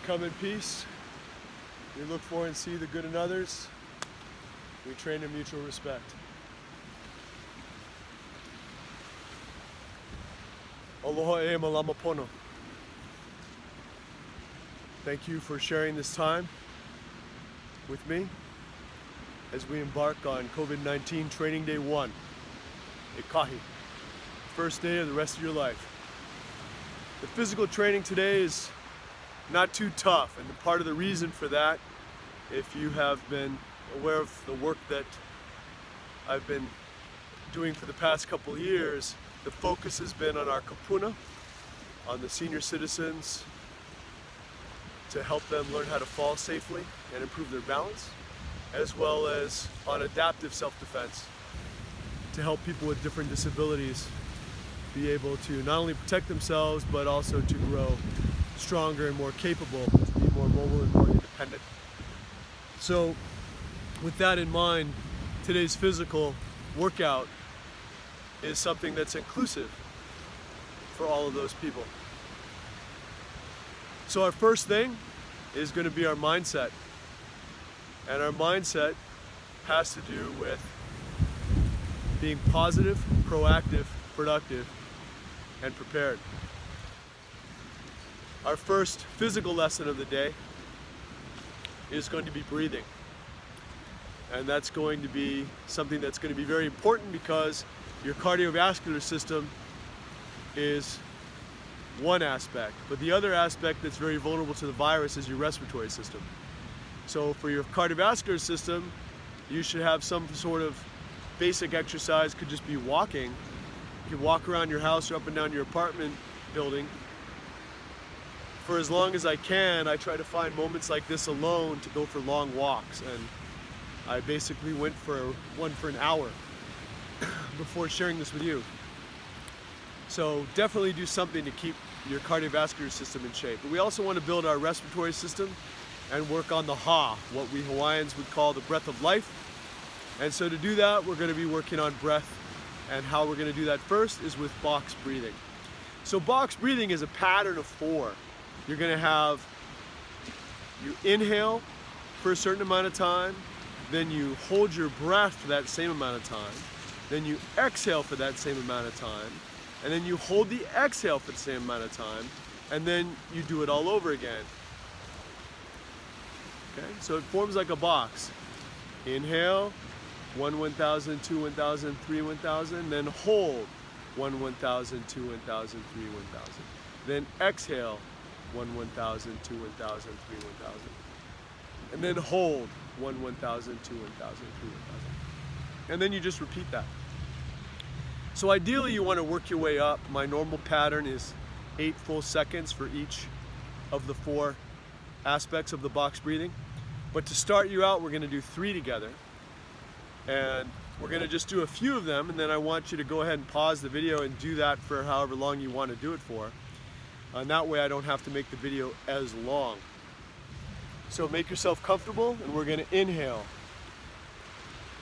come in peace. We look for and see the good in others. We train in mutual respect. Aloha e malama pono. Thank you for sharing this time with me as we embark on COVID-19 Training Day 1. Ikahi. First day of the rest of your life. The physical training today is not too tough, and part of the reason for that, if you have been aware of the work that I've been doing for the past couple of years, the focus has been on our kapuna, on the senior citizens, to help them learn how to fall safely and improve their balance, as well as on adaptive self-defense, to help people with different disabilities be able to not only protect themselves, but also to grow stronger and more capable, to be more mobile and more independent. So with that in mind, today's physical workout is something that's inclusive for all of those people. So our first thing is going to be our mindset. And our mindset has to do with being positive, proactive, productive, and prepared. Our first physical lesson of the day is going to be breathing. And that's going to be something that's going to be very important because your cardiovascular system is one aspect, but the other aspect that's very vulnerable to the virus is your respiratory system. So for your cardiovascular system, you should have some sort of basic exercise. Could just be walking. You can walk around your house or up and down your apartment building. For as long as I can, I try to find moments like this alone to go for long walks, and I basically went for one for an hour before sharing this with you. So definitely do something to keep your cardiovascular system in shape. But we also want to build our respiratory system and work on the ha, what we Hawaiians would call the breath of life. And so to do that, we're going to be working on breath, and how we're going to do that first is with box breathing. So box breathing is a pattern of 4. You're going to have, you inhale for a certain amount of time, then you hold your breath for that same amount of time, then you exhale for that same amount of time, and then you hold the exhale for the same amount of time, and then you do it all over again. Okay, so it forms like a box. Inhale, 1 1000, 2 1000, 3 1000, then hold 1 1000, 2 1000, 3 1000. Then exhale 1 1000, 2 1000, 3 1000. And then hold 1 1000, 2 1000, 3 1000. And then you just repeat that. So ideally you want to work your way up. My normal pattern is 8 full seconds for each of the 4 aspects of the box breathing. But to start you out, we're going to do 3 together. And we're going to just do a few of them, and then I want you to go ahead and pause the video and do that for however long you want to do it for. And that way I don't have to make the video as long. So make yourself comfortable, and we're going to inhale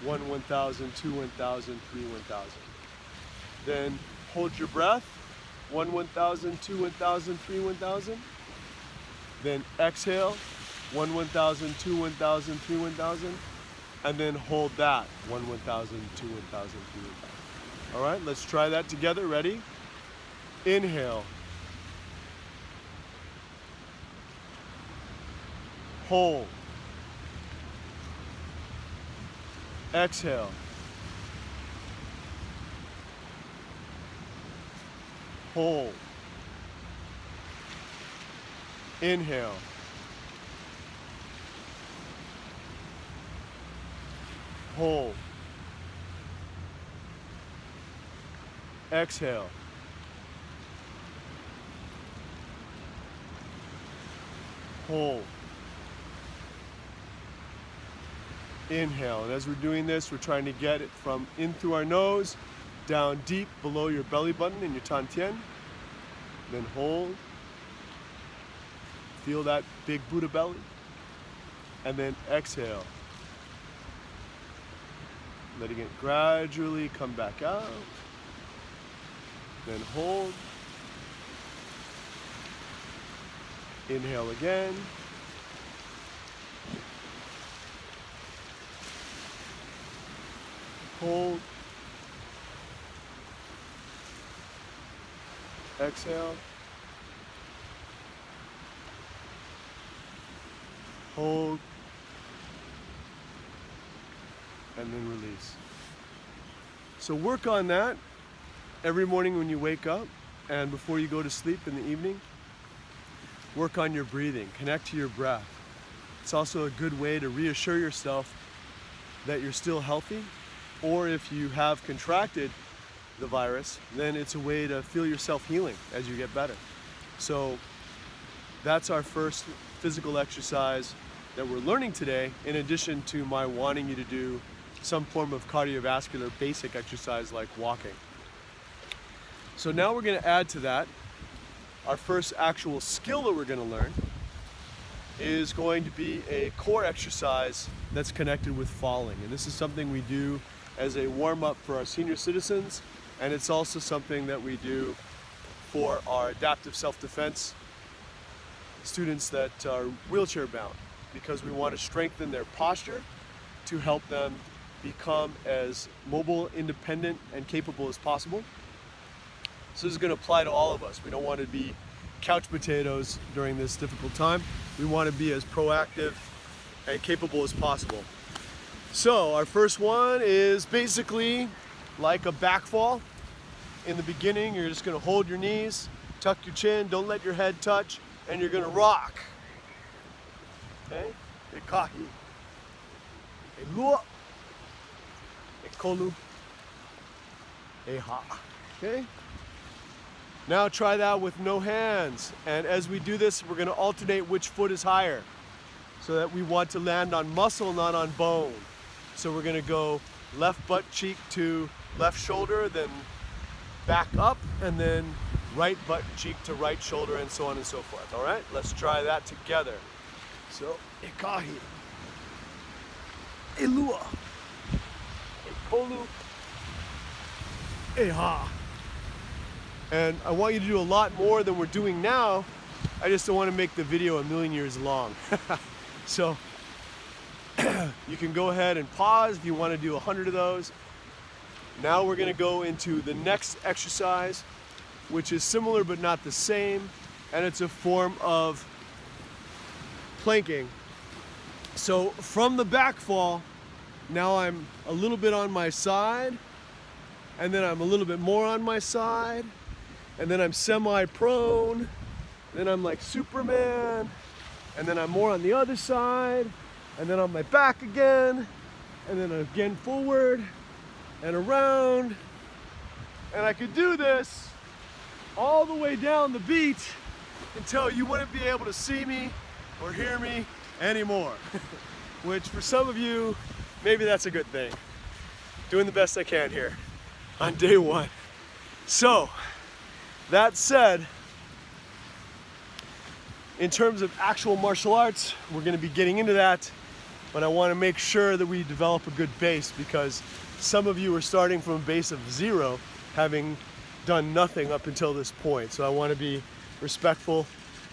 1 1000, 2 1000, 3 1000. Then hold your breath 1 1000, 2 1000, 3 1000. Then exhale 1 1000, 2 1000, 3 1000. And then hold that 1 1000, 2 1000, 3 1000. All right, let's try that together. Ready? Inhale. Hold. Exhale. Hold. Inhale. Hold. Exhale. Hold. Inhale. And as we're doing this, we're trying to get it from in through our nose, down deep below your belly button in your tantien. Then hold. Feel that big Buddha belly. And then exhale. Letting it gradually come back out. Then hold. Inhale again. Hold. Exhale. Hold. And then release. So work on that every morning when you wake up and before you go to sleep in the evening. Work on your breathing, connect to your breath. It's also a good way to reassure yourself that you're still healthy, or if you have contracted the virus, then it's a way to feel yourself healing as you get better. So that's our first physical exercise that we're learning today, in addition to my wanting you to do some form of cardiovascular basic exercise like walking. So now we're going to add to that. Our first actual skill that we're going to learn is going to be a core exercise that's connected with falling. And this is something we do as a warm-up for our senior citizens, and it's also something that we do for our adaptive self-defense students that are wheelchair bound, because we want to strengthen their posture to help them become as mobile, independent, and capable as possible. So this is going to apply to all of us. We don't want to be couch potatoes during this difficult time. We want to be as proactive and capable as possible. So our first one is basically like a back fall. In the beginning, you're just going to hold your knees, tuck your chin, don't let your head touch, and you're going to rock. Okay? E kahi, e lua, e kolu, e ha. Okay? Now try that with no hands. And as we do this, we're going to alternate which foot is higher, so that we want to land on muscle, not on bone. So we're going to go left butt cheek to left shoulder, then back up, and then right butt cheek to right shoulder, and so on and so forth. All right, let's try that together. So, e kahi, e lua, e kolu, e ha. And I want you to do a lot more than we're doing now. I just don't want to make the video a million years long. So you can go ahead and pause if you want to do 100 of those. Now we're going to go into the next exercise, which is similar but not the same, and it's a form of planking. So from the back fall, now I'm a little bit on my side, and then I'm a little bit more on my side, and then I'm semi-prone, then I'm like Superman, and then I'm more on the other side, and then on my back again, and then again forward and around. And I could do this all the way down the beach until you wouldn't be able to see me or hear me anymore. Which for some of you, maybe that's a good thing. Doing the best I can here on day one. So, that said, in terms of actual martial arts, we're going to be getting into that, but I want to make sure that we develop a good base, because some of you are starting from a base of 0, having done nothing up until this point. So I want to be respectful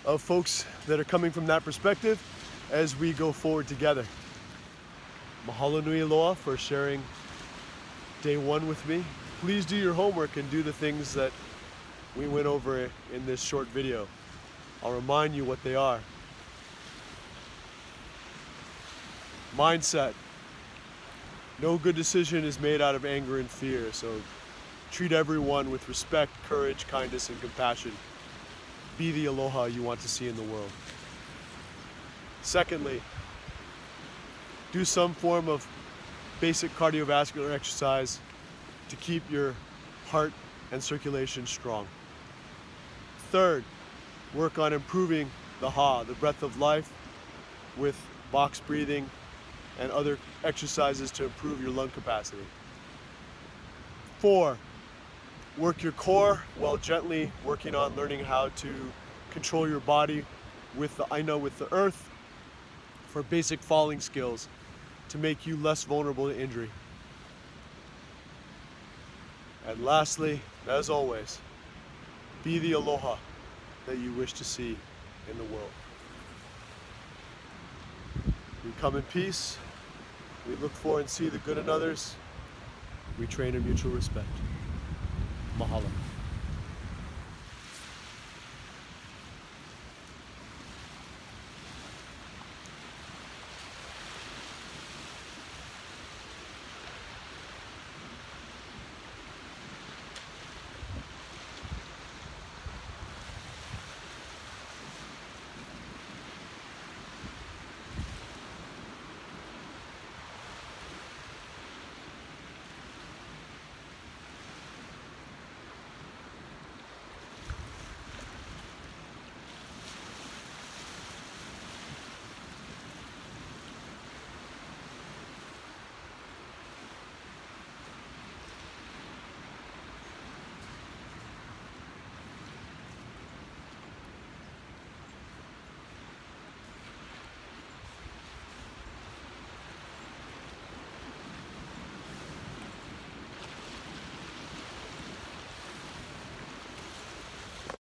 of folks that are coming from that perspective as we go forward together. Mahalo nui aloha for sharing day one with me. Please do your homework and do the things that we went over in this short video. I'll remind you what they are. Mindset. No good decision is made out of anger and fear, so treat everyone with respect, courage, kindness, and compassion. Be the aloha you want to see in the world. Secondly, do some form of basic cardiovascular exercise to keep your heart and circulation strong. Third, work on improving the ha, the breath of life, with box breathing and other exercises to improve your lung capacity. 4, work your core while gently working on learning how to control your body with the aina, with the earth, for basic falling skills to make you less vulnerable to injury. And lastly, as always, be the aloha that you wish to see in the world. We come in peace. We look for and see the good in others. We train in mutual respect. Mahalo.